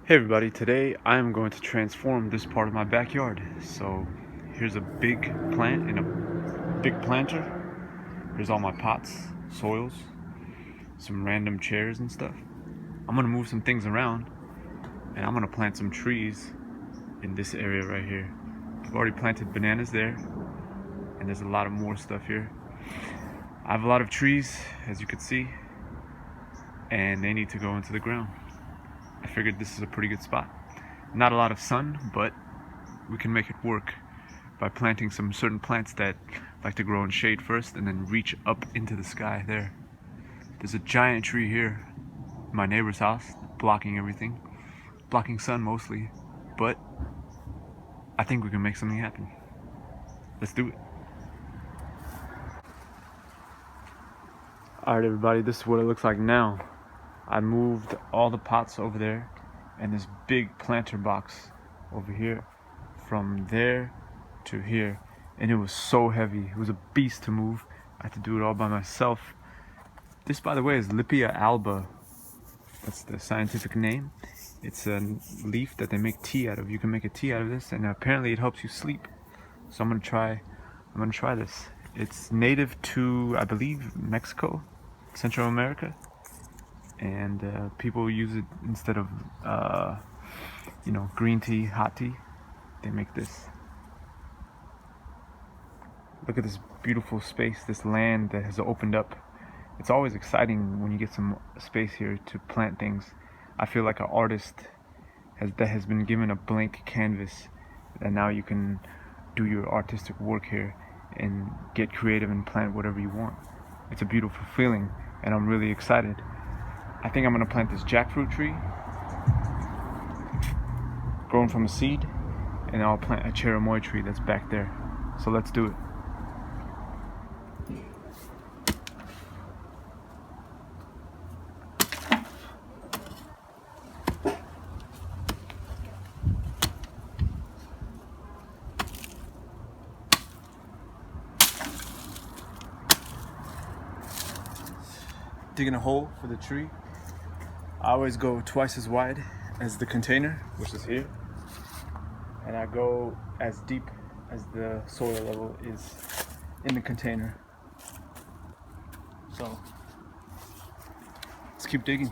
Hey everybody, today I am going to transform this part of my backyard. So here's a big plant in a big planter. Here's all my pots, soils, some random chairs and stuff. I'm gonna move some things around and I'm gonna plant some trees in this area right here. I've already planted bananas there and there's a lot of more stuff here. I have a lot of trees, as you can see, and they need to go into the ground. I figured this is a pretty good spot. Not a lot of sun, but we can make it work by planting some certain plants that like to grow in shade first and then reach up into the sky there. There's a giant tree here in my neighbor's house blocking everything, blocking sun mostly, but I think we can make something happen. Let's do it. Alright everybody, this is what it looks like now. I moved all the pots over there and this big planter box over here from there to here, and it was so heavy. It was a beast to move. I had to do it all by myself. This, by the way, is Lipia alba. That's the scientific name. It's a leaf that they make tea out of. You can make a tea out of this, and apparently it helps you sleep. So I'm gonna try this. It's native to, I believe, Mexico, Central America, and people use it instead of green tea, hot tea. They make this. Look at this beautiful space, this land that has opened up. It's always exciting when you get some space here to plant things. I feel like an artist that has been given a blank canvas, and now you can do your artistic work here and get creative and plant whatever you want. It's a beautiful feeling, and I'm really excited. I think I'm gonna plant this jackfruit tree, grown from a seed, and I'll plant a cherimoy tree that's back there. So let's do it. Digging a hole for the tree. I always go twice as wide as the container, which is here, and I go as deep as the soil level is in the container. So let's keep digging.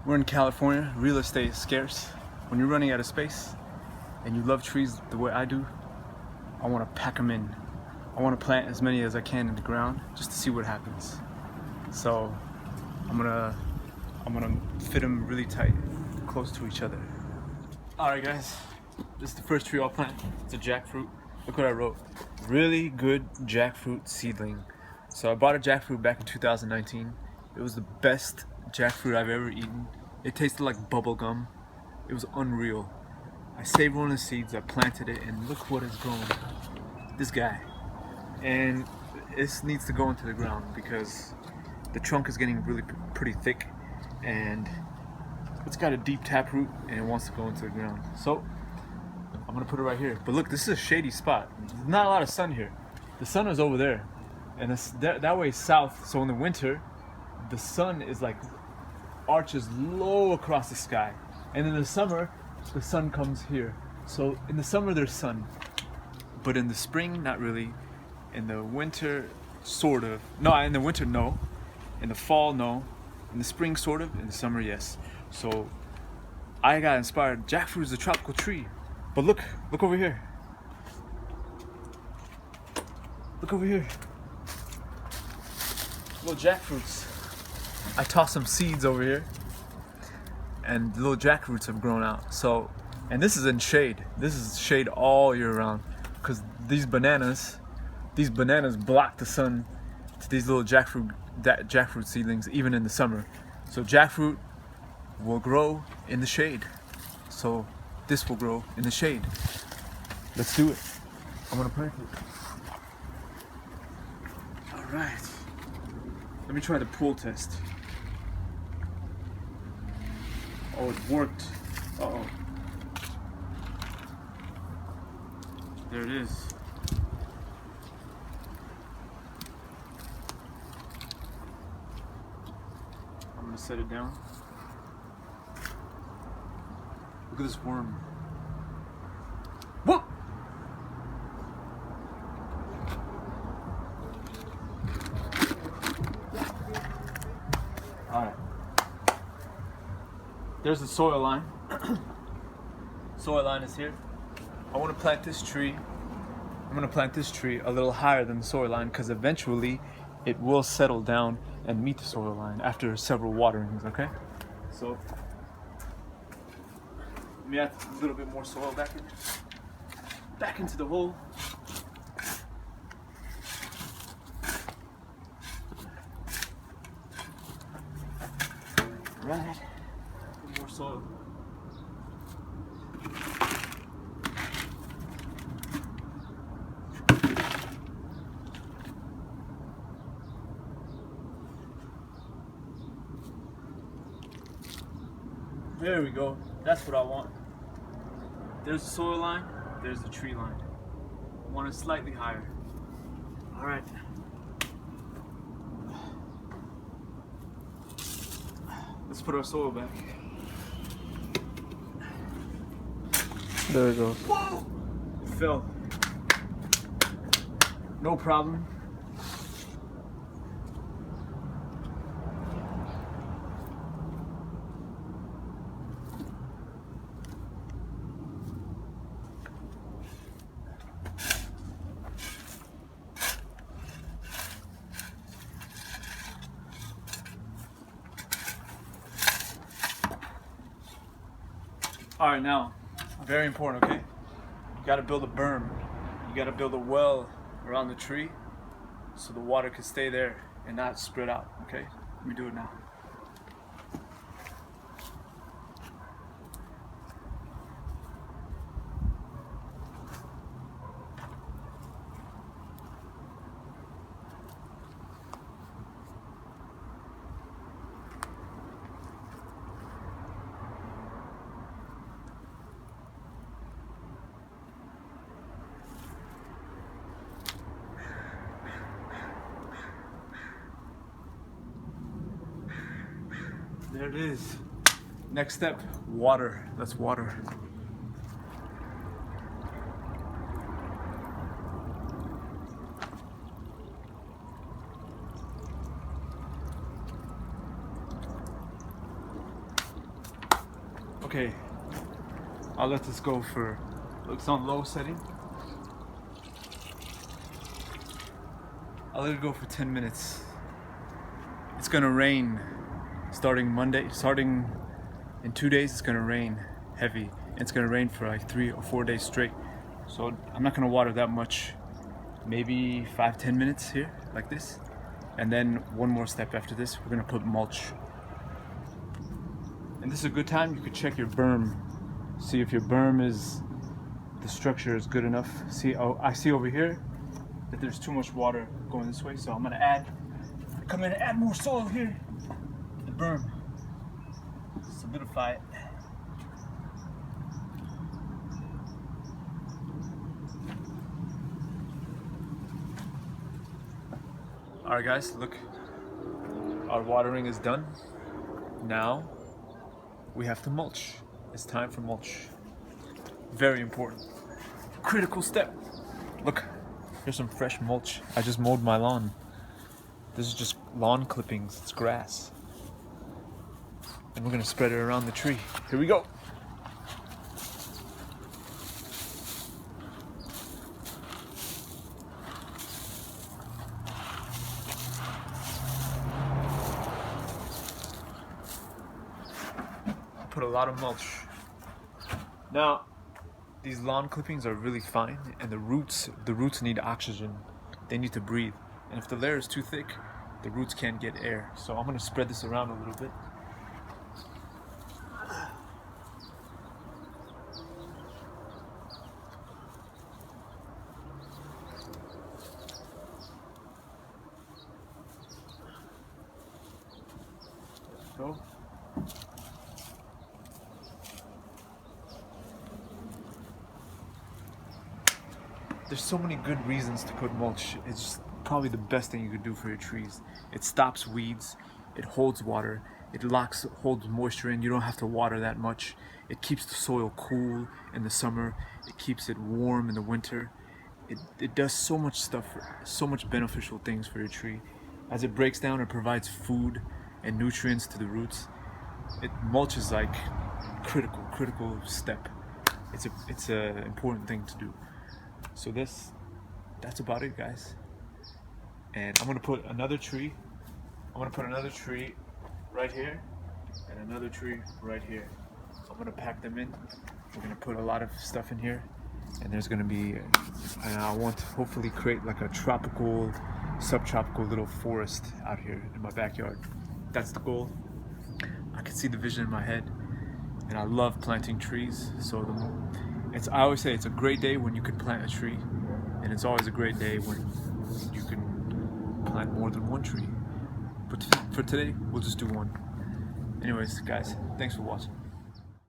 We're in California. Real estate is scarce. When you're running out of space and you love trees the way I do, I want to pack them in. I want to plant as many as I can in the ground just to see what happens. So I'm gonna fit them really tight, close to each other. All right, guys, this is the first tree I'll plant. It's a jackfruit. Look what I wrote: really good jackfruit seedling. So I bought a jackfruit back in 2019. It was the best jackfruit I've ever eaten. It tasted like bubble gum. It was unreal. I saved one of the seeds, I planted it, and look what has grown. This guy. And this needs to go into the ground because the trunk is getting really pretty thick, and it's got a deep taproot and it wants to go into the ground. So I'm gonna put it right here. But look, this is a shady spot. There's not a lot of sun here. The sun is over there, and that way is south. So in the winter, the sun is like arches low across the sky, and in the summer, the sun comes here. So in the summer there's sun, but in the spring, not really. In the winter, sort of. No, in the winter, no. In the fall, no. In the spring, sort of. In the summer, yes. So I got inspired. Jackfruit is a tropical tree. But look over here. Look over here. Little jackfruits. I tossed some seeds over here, and little jackfruits have grown out. So, and this is in shade. This is shade all year round, because these bananas block the sun to these little jackfruit seedlings even in the summer. So jackfruit will grow in the shade. So this will grow in the shade. Let's do it. I'm gonna plant it. All right. Let me try the pool test. Oh, it worked. Uh-oh. There it is. set it down. Look at this worm. Whoa! Alright. There's the soil line. Soil line is here. I want to plant this tree. I'm going to plant this tree a little higher than the soil line because eventually it will settle down and meet the soil line after several waterings, okay? So, let me add a little bit more soil back into the hole. Right, more soil. There we go. That's what I want. There's the soil line, there's the tree line. I want it slightly higher. All right. Let's put our soil back. There it goes. Whoa! It fell. No problem. All right, now, very important, okay? You gotta build a berm. You gotta build a well around the tree so the water can stay there and not spread out, okay? Let me do it now. There it is. Next step, water. Let's water. Okay, I'll let this go for, it's on low setting. I'll let it go for 10 minutes. It's gonna rain. Starting in 2 days, it's gonna rain heavy. It's gonna rain for like 3 or 4 days straight. So I'm not gonna water that much. Maybe 5-10 minutes here, like this. And then one more step after this, we're gonna put mulch. And this is a good time, you could check your berm. See if your berm the structure is good enough. See, oh, I see over here that there's too much water going this way. So I'm gonna come in and add more soil here. Berm, solidify it. All right, guys, look, our watering is done. Now we have to mulch. It's time for mulch. Very important, critical step. Look, here's some fresh mulch. I just mowed my lawn. This is just lawn clippings, it's grass. And we're gonna spread it around the tree. Here we go. Put a lot of mulch. Now, these lawn clippings are really fine, and the roots need oxygen. They need to breathe. And if the layer is too thick, the roots can't get air. So I'm gonna spread this around a little bit. Go. There's so many good reasons to put mulch. It's probably the best thing you could do for your trees. It stops weeds, it holds water, It holds moisture in. You don't have to water that much. It keeps the soil cool in the summer. It keeps it warm in the winter. It does so much stuff, so much beneficial things for your tree. As it breaks down, it provides food and nutrients to the roots. Mulch is like critical step. It's a important thing to do. So that's about it, guys. And I'm gonna put another tree. I'm gonna put another tree right here and another tree right here. I'm gonna pack them in. We're gonna put a lot of stuff in here, and there's gonna be, and I want to hopefully create like a tropical, subtropical little forest out here in my backyard. That's the goal. I can see the vision in my head, and I love planting trees. So I always say it's a great day when you can plant a tree, and it's always a great day when you can plant more than one tree. But for today, we'll just do one. Anyways, guys, thanks for watching.